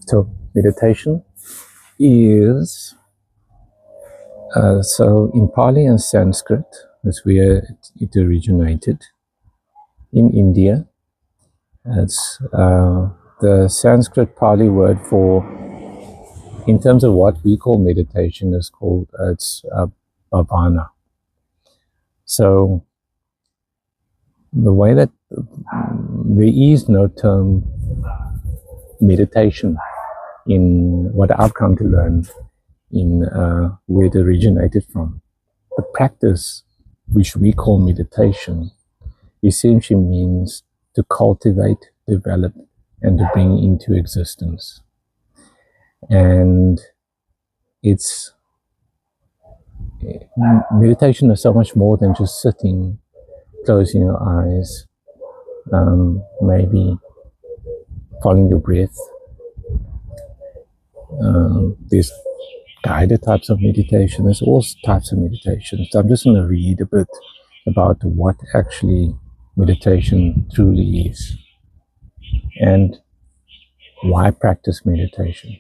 So meditation is, so in Pali and Sanskrit, that's where it originated. In India, it's the Sanskrit Pali word for, in terms of what we call meditation, is called, it's bhavana. So the way that there is no term meditation in what I've come to learn in where it originated from. The practice, which we call meditation, essentially means to cultivate, develop, and to bring into existence. And it's meditation is so much more than just sitting, closing your eyes, maybe following your breath. There's guided types of meditation. There's all types of meditation. So I'm just going to read a bit about what actually meditation truly is and why practice meditation.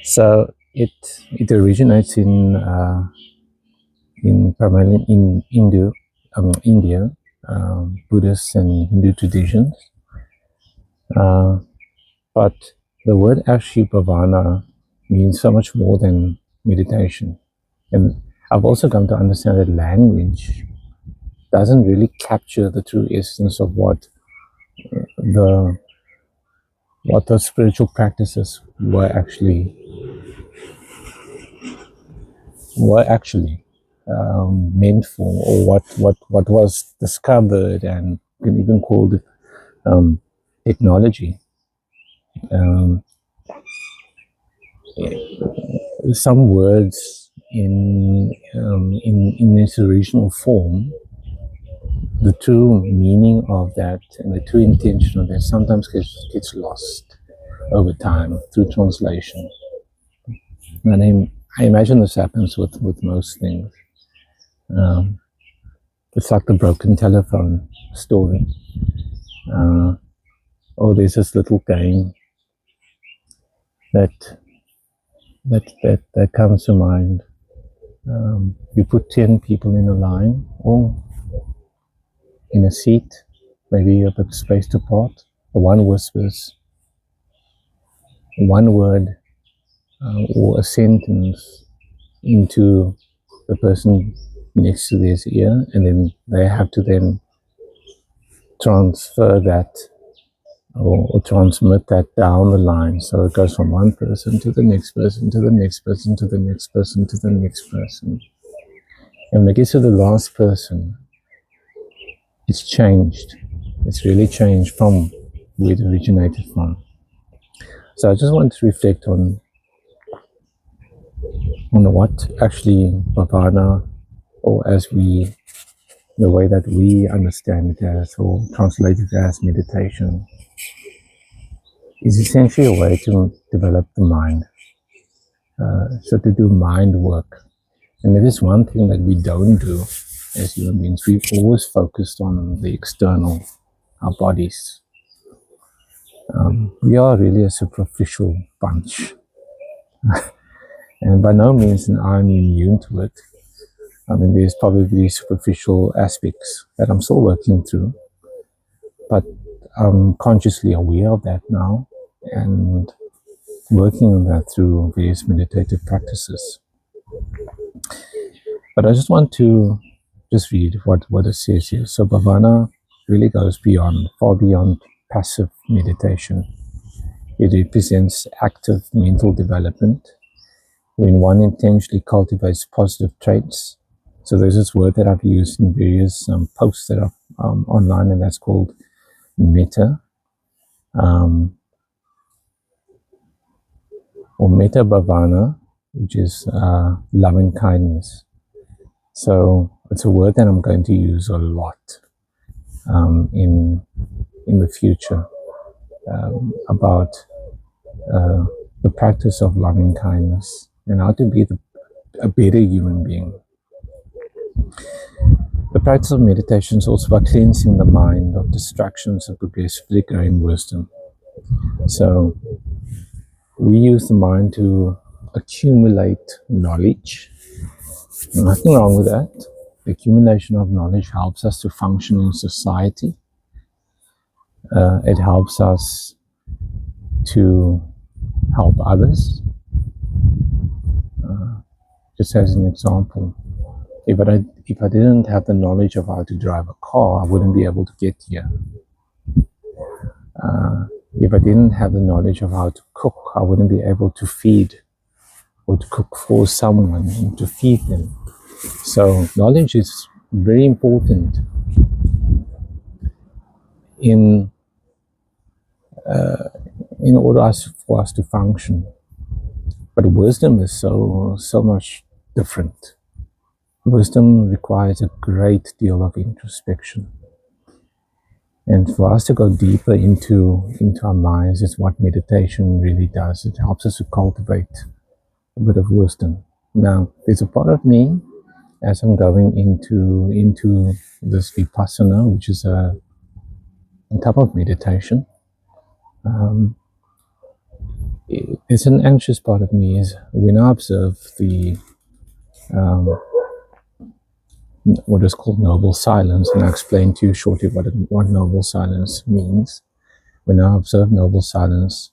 So it originates in primarily in India, Buddhist and Hindu traditions. But the word actually bhavana means so much more than meditation. And I've also come to understand that language doesn't really capture the true essence of what those spiritual practices were actually meant for, or what was discovered, and you can even call it technology. Some words in its original form, the true meaning of that and the true intention of that sometimes gets lost over time through translation. And I imagine this happens with most things. It's like the broken telephone story. There's this little game that comes to mind. You put 10 people in a line, or in a seat, maybe a bit spaced apart. The one whispers one word or a sentence into the person next to their ear, and then they have to then transfer that or transmit that down the line. So it goes from one person to the next person, to the next person, to the next person, to the next person. And when it gets to the last person, it's changed. It's really changed from where it originated from. So I just want to reflect on what actually bhavana, or the way that we understand it as, or translate it as meditation, is essentially a way to develop the mind. So to do mind work. And it is one thing that we don't do as human beings. We've always focused on the external, our bodies. We are really a superficial bunch. And by no means I'm immune to it. I mean, there's probably superficial aspects that I'm still working through, but I'm consciously aware of that now and working on that through various meditative practices. But I just want to read what it says here. So bhavana really goes far beyond passive meditation. It represents active mental development when one intentionally cultivates positive traits. So there's this word that I've used in various posts that are online, and that's called metta, or metta bhavana, which is loving kindness. So it's a word that I'm going to use a lot in the future about the practice of loving kindness and how to be a better human being. The practice of meditation is also about cleansing the mind of distractions and progressively growing wisdom. So we use the mind to accumulate knowledge. Nothing wrong with that. The accumulation of knowledge helps us to function in society. It helps us to help others. Just as an example, if I didn't have the knowledge of how to drive a car, I wouldn't be able to get here. If I didn't have the knowledge of how to cook, I wouldn't be able to feed or to cook for someone and to feed them. So knowledge is very important in order for us to function. But wisdom is so much different. Wisdom requires a great deal of introspection. And for us to go deeper into our minds is what meditation really does. It helps us to cultivate a bit of wisdom. Now, there's a part of me as I'm going into this Vipassana, which is a type of meditation. It's an anxious part of me is when I observe the what is called noble silence, and I'll explain to you shortly what noble silence means. When I observe noble silence,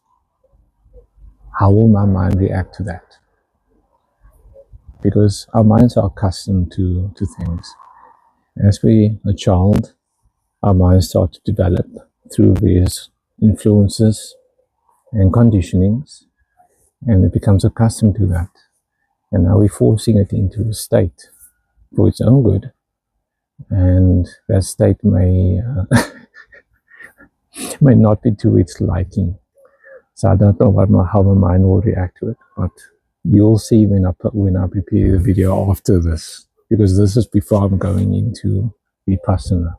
how will my mind react to that? Because our minds are accustomed to things. As a child, our minds start to develop through various influences and conditionings, and it becomes accustomed to that. And now we're forcing it into a state for its own good, and that state may not be to its liking. So I don't know how my mind will react to it, but you'll see when I prepare the video after this, because this is before I'm going into Vipassana.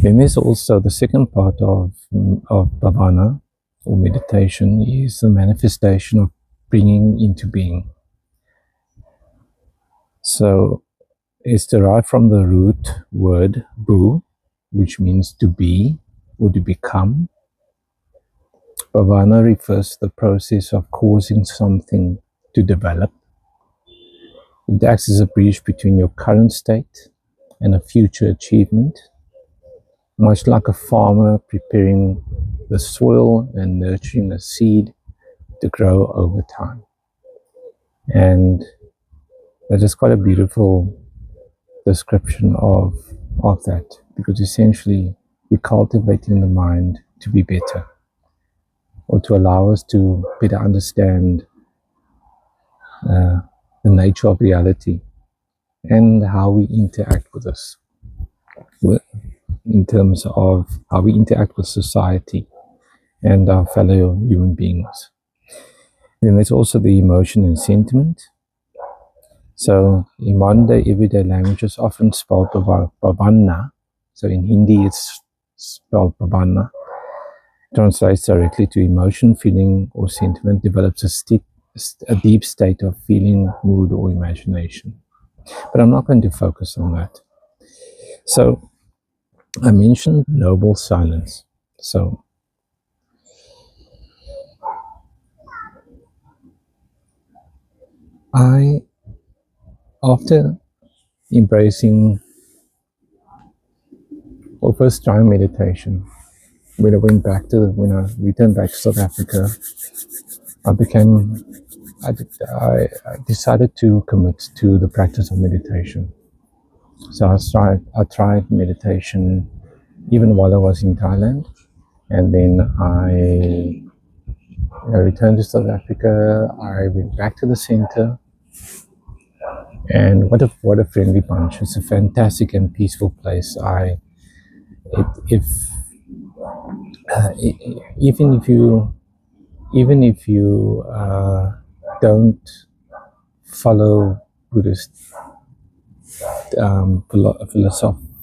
Then there's also the second part of bhavana or meditation is the manifestation of bringing into being. So it's derived from the root word bhu, which means to be or to become. Bhavana refers to the process of causing something to develop. It acts as a bridge between your current state and a future achievement, much like a farmer preparing the soil and nurturing a seed to grow over time. And that is quite a beautiful description of that, because essentially we're cultivating the mind to be better, or to allow us to better understand the nature of reality and how we interact with this, in terms of how we interact with society and our fellow human beings. Then there's also the emotion and sentiment. So in modern day everyday language, it's often spelled bhavana. So in Hindi it's spelled bhavana. Translates directly to emotion, feeling, or sentiment, develops a deep state of feeling, mood, or imagination. But I'm not going to focus on that. So I mentioned noble silence. So after embracing or first trying meditation, when I returned back to South Africa, I decided to commit to the practice of meditation. So I tried meditation even while I was in Thailand, and then I returned to South Africa. I went back to the center, and what a friendly bunch! It's a fantastic and peaceful place. Even if you don't follow Buddhist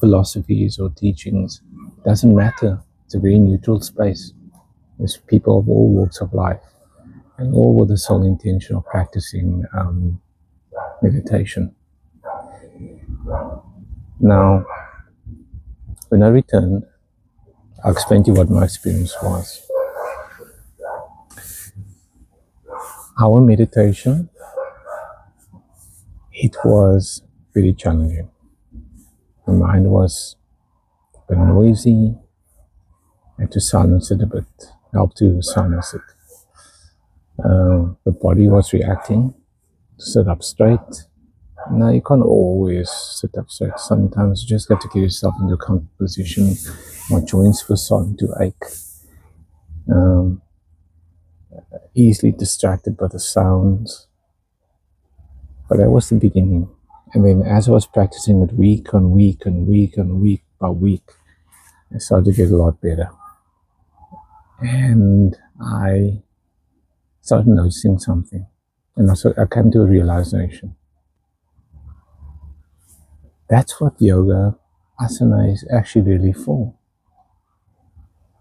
philosophies or teachings, doesn't matter. It's a very neutral space. There's people of all walks of life, and all with the sole intention of practicing meditation. Now, when I returned, I'll explain to you what my experience was. Our meditation, it was very challenging. The mind was a bit noisy. I had to silence it a bit, help to silence it. The body was reacting to sit up straight. Now, you can't always sit up straight. Sometimes you just have to get yourself into a comfortable position. My joints were starting to ache. Easily distracted by the sounds. But that was the beginning. And then as I was practicing it week on week and week and week by week, I started to get a lot better. And I started noticing something. And I came to a realization. That's what yoga asana is actually really for.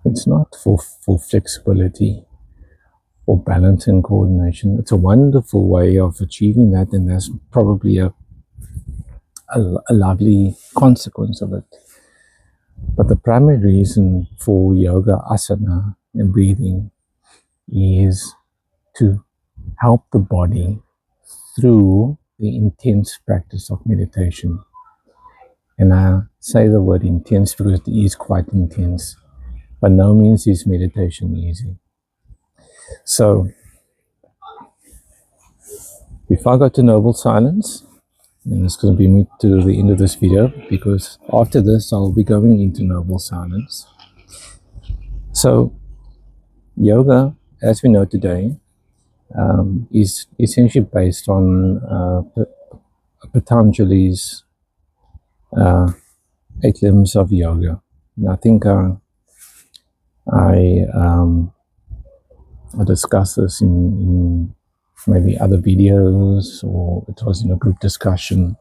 It's not for flexibility or balance and coordination. It's a wonderful way of achieving that, and that's probably a lovely consequence of it. But the primary reason for yoga asana and breathing is to help the body through the intense practice of meditation. And I say the word intense because it is quite intense. By no means is meditation easy. So, before I go to noble silence, and it's going to be me to the end of this video, because after this I'll be going into noble silence. So, yoga, as we know today, is essentially based on Patanjali's 8 limbs of yoga. And I think I discussed this in maybe other videos, or it was in a group discussion.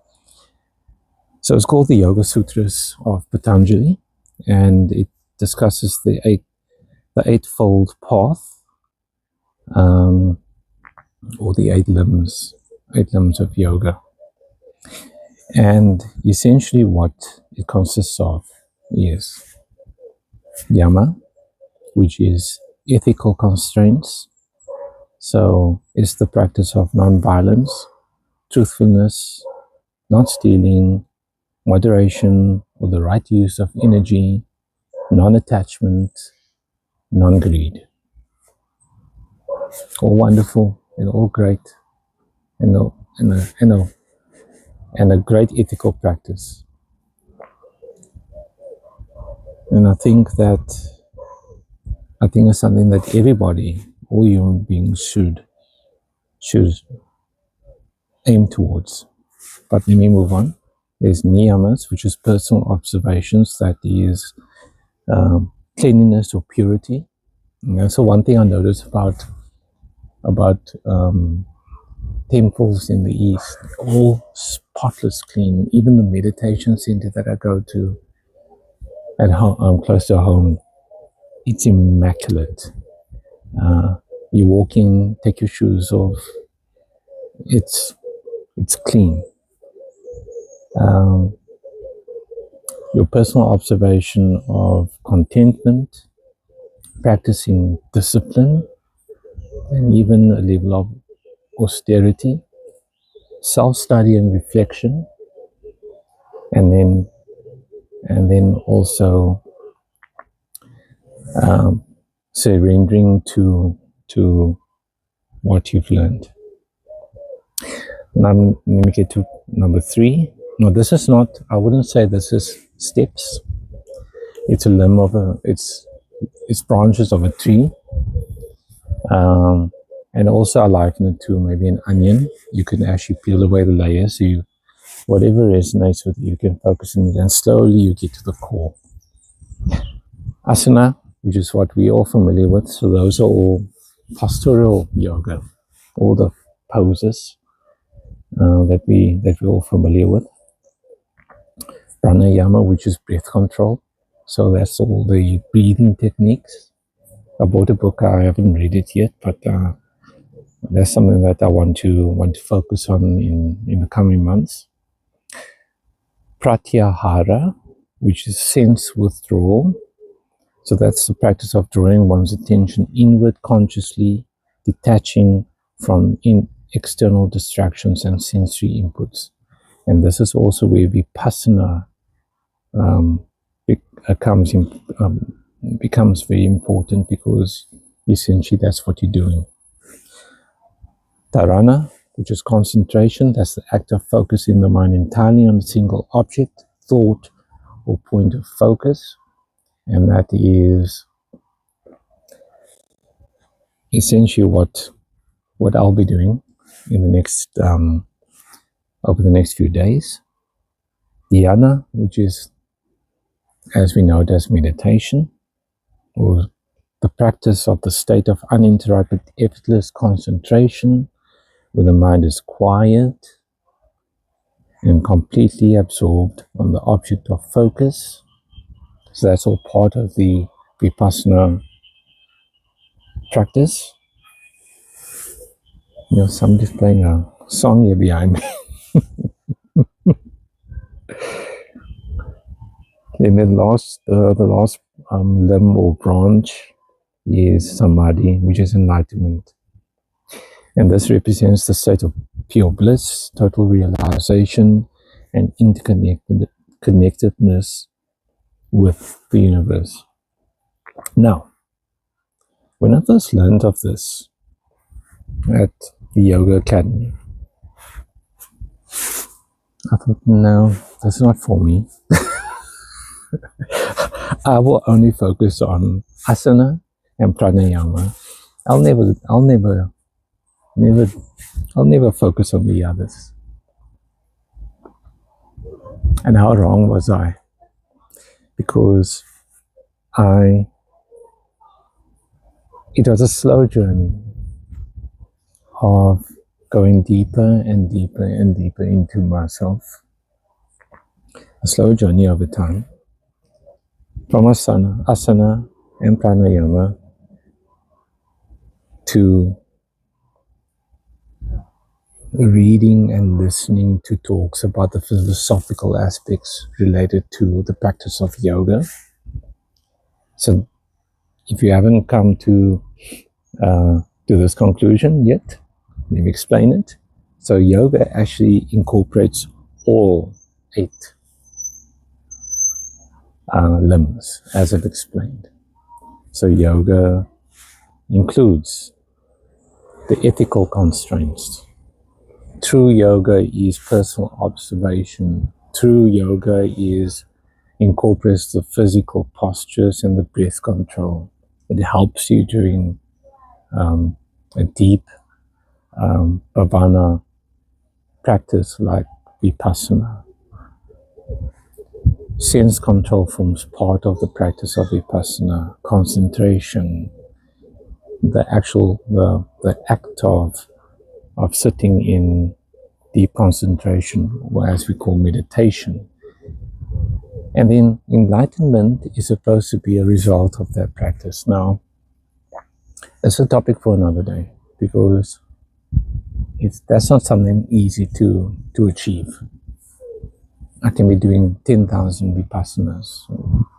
So it's called the Yoga Sutras of Patanjali, and it discusses the eightfold path, or the 8 limbs of yoga. And essentially what it consists of is yama, which is ethical constraints. So it's the practice of non-violence, truthfulness, not stealing, moderation, or the right use of energy, non-attachment, non-greed. All wonderful and all great, and a great ethical practice. And I think it's something that everybody, all human beings, should aim towards. But let me move on. There's niyamas, which is personal observations, that is cleanliness or purity. And so one thing I noticed about temples in the East, all spotless clean. Even the meditation center that I go to at home, close to home, it's immaculate. You walk in, take your shoes off, it's clean. Your personal observation of contentment, practicing discipline, and even a level of austerity, self-study and reflection, and then also surrendering to what you've learned. Now, let me get to number 3. No, this is not, I wouldn't say this is steps. It's a limb of it's branches of a tree. And also I liken it to maybe an onion. You can actually peel away the layers. So whatever resonates with you, you can focus on it, and slowly you get to the core. Asana, which is what we're all familiar with. So those are all postural yoga, all the poses that we're all familiar with. Pranayama, which is breath control. So that's all the breathing techniques. I bought a book. I haven't read it yet, but that's something that I want to focus on in the coming months. Pratyahara, which is sense withdrawal. So that's the practice of drawing one's attention inward consciously, detaching from external distractions and sensory inputs. And this is also where Vipassana becomes very important, because essentially that's what you're doing. Dharana, which is concentration, that's the act of focusing the mind entirely on a single object, thought, or point of focus. And that is essentially what I'll be doing in the next over the next few days. Dhyana, which is, as we know it as meditation, or the practice of the state of uninterrupted, effortless concentration, where the mind is quiet and completely absorbed on the object of focus. So that's all part of the Vipassana practice. You know, somebody's playing a song here behind me. And then the last limb or branch is Samadhi, which is enlightenment. And this represents the state of pure bliss, total realization, and interconnectedness with the universe. Now, when I first learned of this at the Yoga Academy, I thought, no, that's not for me. I will only focus on asana and pranayama. I'll never focus on the others. And how wrong was I? Because it was a slow journey of going deeper and deeper and deeper into myself. A slow journey over time. From asana and pranayama to reading and listening to talks about the philosophical aspects related to the practice of yoga. So if you haven't come to this conclusion yet, let me explain it. So yoga actually incorporates all 8 limbs, as I've explained. So yoga includes the ethical constraints. True yoga is personal observation. True yoga incorporates the physical postures and the breath control. It helps you during a deep bhavana practice like Vipassana. Sense control forms part of the practice of Vipassana. Concentration, the act of sitting in deep concentration, or as we call meditation. And then enlightenment is supposed to be a result of that practice. Now, it's a topic for another day, because that's not something easy to achieve. I can be doing 10,000 Vipassanas.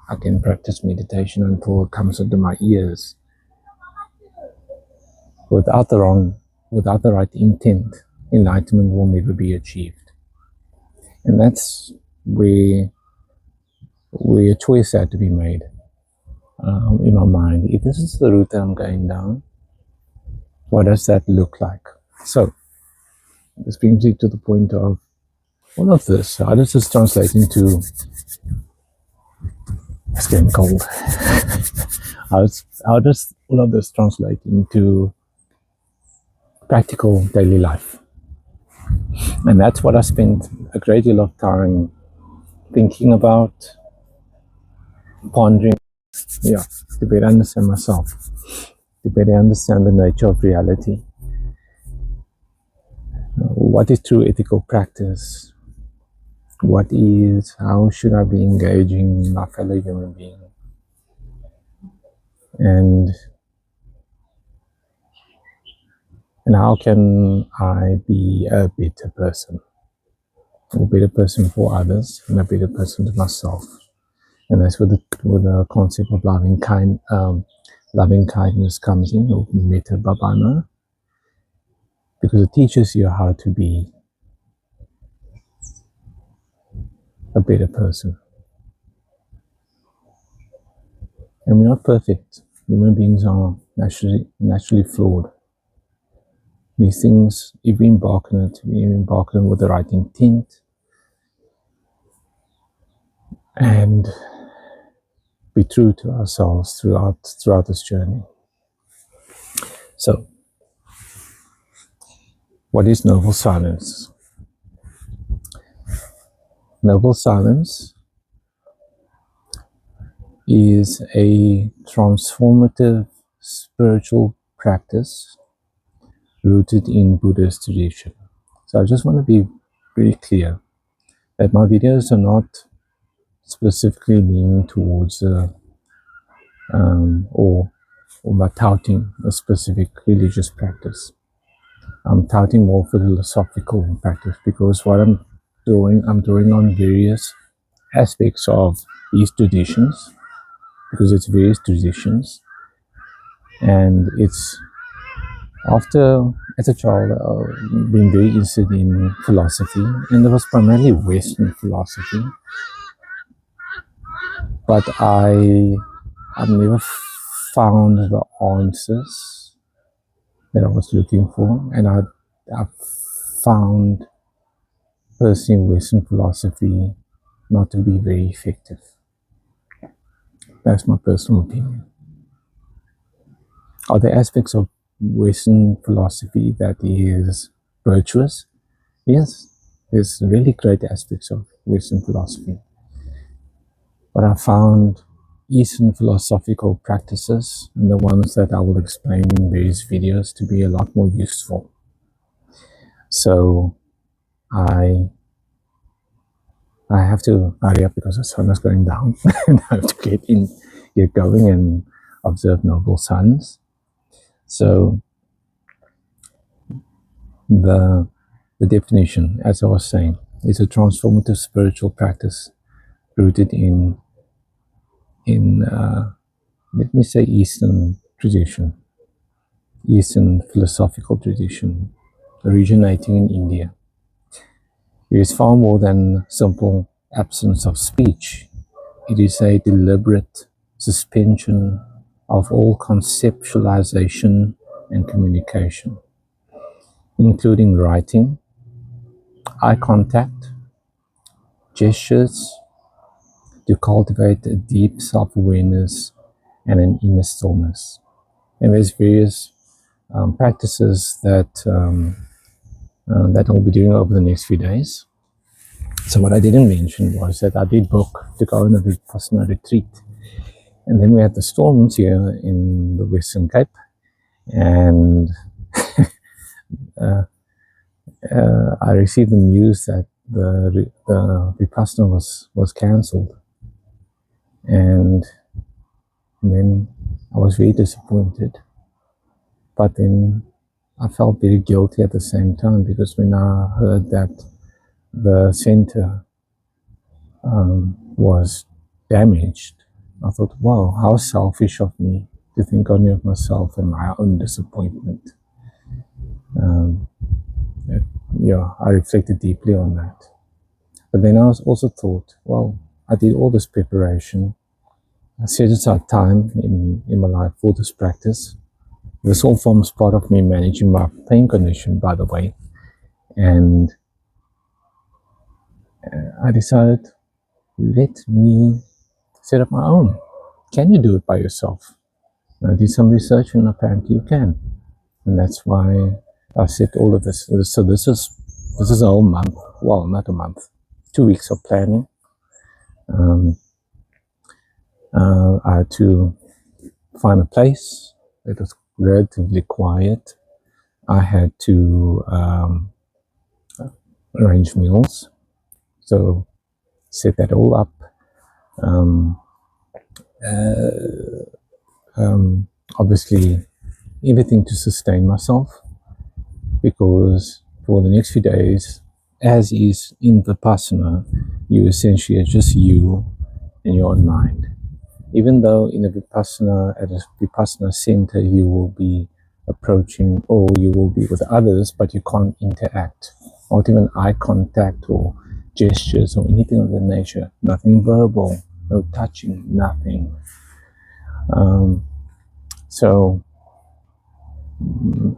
I can practice meditation until it comes into my ears. Without the right intent, enlightenment will never be achieved. And that's where a choice had to be made in my mind. If this is the route that I'm going down, what does that look like? So, this brings me to the point of all of this. How does this translate into... It's getting cold. How does all of this translate into practical daily life? And that's what I spent a great deal of time thinking about, pondering, to better understand myself, to better understand the nature of reality. What is true ethical practice? How should I be engaging my fellow human being? And how can I be a better person? A better person for others, and a better person to myself. And that's where the concept of loving kindness comes in, or metta bhavana, because it teaches you how to be a better person. And we're not perfect. Human beings are naturally flawed. These things, if we embark on it, we embark on it with the right intent and be true to ourselves throughout this journey. So, what is noble silence? Noble silence is a transformative spiritual practice rooted in Buddhist tradition. So I just want to be very clear that my videos are not specifically leaning towards or by touting a specific religious practice. I'm touting more philosophical practice, because what I'm drawing on various aspects of these traditions, because it's various traditions, and it's after, as a child, being very interested in philosophy, and it was primarily Western philosophy, but I've never found the answers that I was looking for, and I found personally Western philosophy not to be very effective. That's my personal opinion. Are there aspects of Western philosophy that is virtuous? Yes, there's really great aspects of Western philosophy. But I found Eastern philosophical practices, and the ones that I will explain in various videos, to be a lot more useful. So I have to hurry up because the sun is going down and I have to get going and observe noble silence. So the definition, as I was saying, is a transformative spiritual practice rooted in let me say Eastern tradition, Eastern philosophical tradition, originating in India. It is far more than simple absence of speech. It is a deliberate suspension of all conceptualization and communication, including writing, eye contact, gestures, to cultivate a deep self-awareness and an inner stillness. And there's various practices that I'll be doing over the next few days. So what I didn't mention was that I did book to go on a Vipassana retreat. And then we had the storms here in the Western Cape, and I received the news that the Vipassana was cancelled. And then I was very disappointed. But then I felt very guilty at the same time, because when I heard that the center was damaged, I thought, wow, how selfish of me to think only of myself and my own disappointment. I reflected deeply on that. But then I was also thought, well, I did all this preparation. I set aside time in my life for this practice. This all forms part of me managing my pain condition, by the way. And I decided, let me set up my own. Can you do it by yourself? I did some research, and apparently you can. And that's why I set all of this. So this is a whole month. Well, not a month. 2 weeks of planning. I had to find a place that was relatively quiet. I had to arrange meals. So set that all up. Obviously, everything to sustain myself, because for the next few days, as is in Vipassana, you essentially are just you in your own mind. Even though in a Vipassana, at a Vipassana center, you will be approaching or you will be with others, but you can't interact. Not even eye contact or gestures or anything of that nature. Nothing verbal, no touching, nothing. So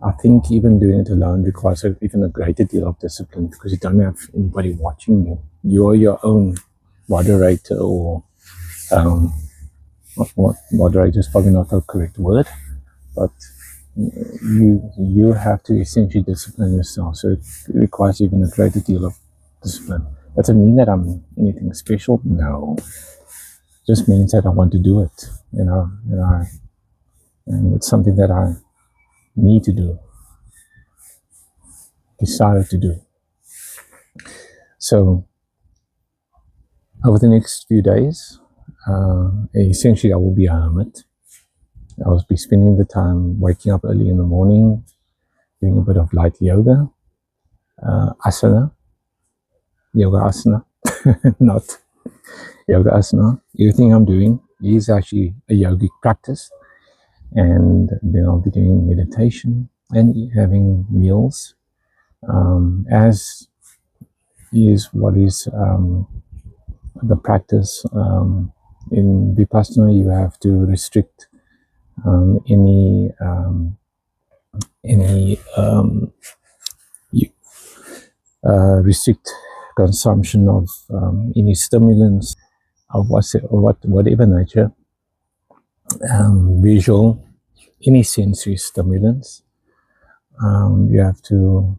I think even doing it alone requires even a greater deal of discipline because you don't have anybody watching you. You're your own moderator or moderator is probably not the correct word, but you have to essentially discipline yourself. So it requires even a greater deal of discipline. Doesn't mean that I'm anything special. No, it just means that I want to do it. And it's something that I need to do, decided to do. So over the next few days, essentially I will be a hermit. I will be spending the time waking up early in the morning, doing a bit of light yoga, yoga asana, not yoga asana. Everything I'm doing is actually a yogic practice. And then I'll be doing meditation and having meals, as is what is the practice. In Vipassana, you have to restrict any restrict consumption of any stimulants of whatever nature, visual, any sensory stimulants. You have to.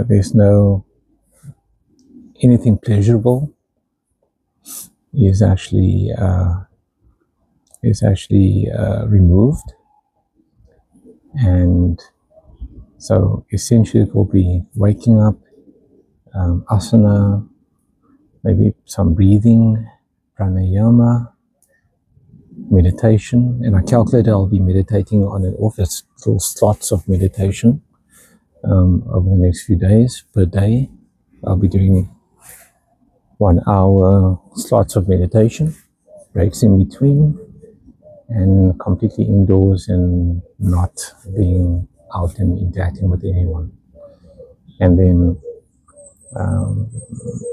There's no anything pleasurable is actually removed, and so essentially it will be waking up, asana, maybe some breathing, pranayama, meditation, and I calculate I'll be meditating on and off. It's little slots of meditation over the next few days per day. I'll be doing 1 hour slots of meditation, breaks in between, and completely indoors and not being out and interacting with anyone. And then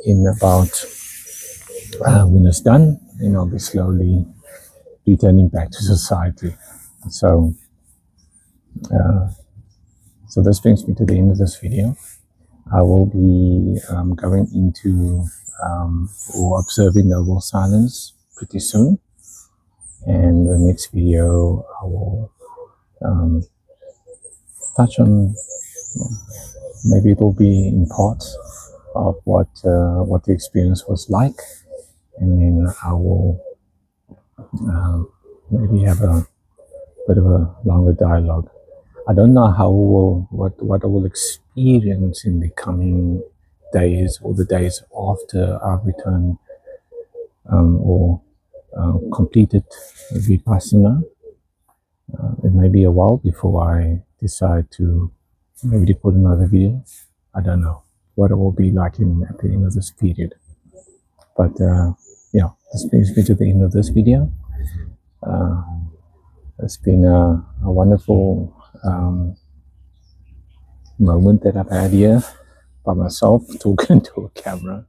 in about when it's done, then I'll be slowly returning back to society. So this brings me to the end of this video. I will be going into or observing noble silence pretty soon. And the next video I will touch on, maybe it will be in parts of what the experience was like, and then I will maybe have a bit of a longer dialogue. I don't know how what I will experience in the coming days or the days after I've returned or completed Vipassana. It may be a while before I decide to maybe record another video. I don't know what it will be like at the end of this period. But yeah, this brings me to the end of this video. It's been a wonderful moment that I've had here by myself, talking to a camera,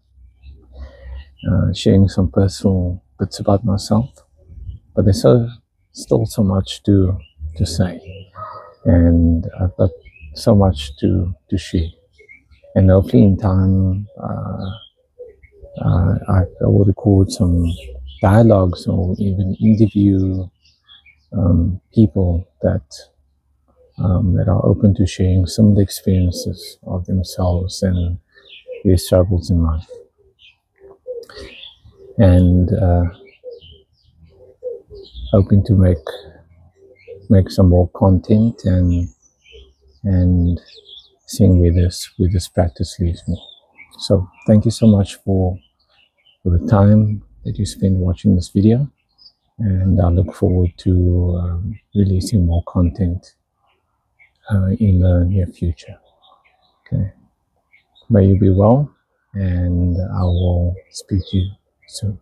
sharing some personal bits about myself. But there's still so much to say, and I've got so much to share. And hopefully in time, I will record some dialogues or even interview people that are open to sharing some of the experiences of themselves and their struggles in life. And hoping to make some more content and seeing where this practice leads me. So thank you so much for the time that you spend watching this video, and I look forward to releasing more content in the near future. Okay, may you be well, and I will speak to you So